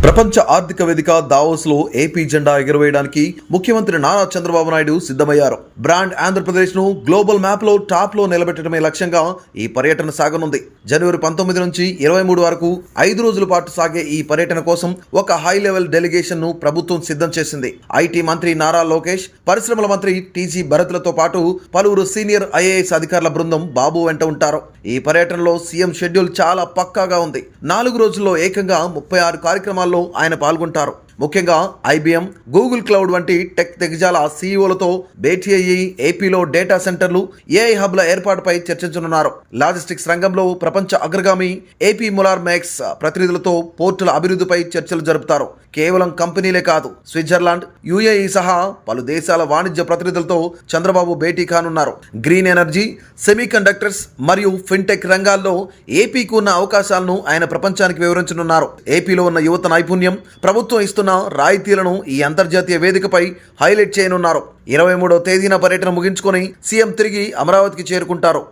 ప్రపంచ ఆర్థిక వేదిక దావోస్ లో ఏపీ జెండా ఎగురవేయడానికి ముఖ్యమంత్రి నారా చంద్రబాబు నాయుడు సిద్ధమయ్యారు. బ్రాండ్ ఆంధ్రప్రదేశ్ ను గ్లోబల్ మ్యాప్ లో టాప్ లో నిలబెట్టడమే లక్ష్యంగా ఈ పర్యటన సాగనుంది. జనవరి 19 నుంచి 23 వరకు 5 రోజుల పాటు సాగే ఈ పర్యటన కోసం ఒక హై లెవెల్ డెలిగేషన్ ను ప్రభుత్వం సిద్ధం చేసింది. ఐటీ మంత్రి నారా లోకేష్, పరిశ్రమల మంత్రి టీజీ భరత్లతో పాటు పలువురు సీనియర్ ఐఏఎస్ అధికారుల బృందం బాబు వెంట ఉంటారు. ఈ పర్యటనలో సీఎం షెడ్యూల్ చాలా పక్కాగా ఉంది. 4 రోజుల్లో ఏకంగా 36 కార్యక్రమాల్లో ఆయన పాల్గొంటారు. ముఖ్యంగా ఐబీఎం, గూగుల్ క్లౌడ్ వంటి టెక్ దిగ్గజాల సీఈఓలతో భేటీ అయ్యి ఏపీలో డేటా సెంటర్లు, ఏఐ హబ్ల ఏర్పాటుపై చర్చించనున్నారు. లాజిస్టిక్స్ రంగంలో ప్రపంచ అగ్రగామి ఏపీ మొలార్ మేక్స్ ప్రతినిధులతో పోర్టుల అభివృద్ధిపై చర్చలు జరుపుతారు. కేవలం కంపెనీలే కాదు, స్విట్జర్లాండ్, యుఏఈ సహా పలు దేశాల వాణిజ్య ప్రతినిధులతో చంద్రబాబు భేటీ కానున్నారు. గ్రీన్ ఎనర్జీ, సెమీ కండక్టర్స్ మరియు ఫిన్టెక్ రంగాల్లో ఏపీకి ఉన్న అవకాశాలను ఆయన ప్రపంచానికి వివరించనున్నారు. ఏపీలో ఉన్న యువత నైపుణ్యం, ప్రభుత్వం ఇస్తున్న రాయితీలను ఈ అంతర్జాతీయ వేదికపై హైలైట్ చేయనున్నారు. 23వ తేదీన పర్యటన ముగించుకొని సీఎం తిరిగి అమరావతికి చేరుకుంటారు.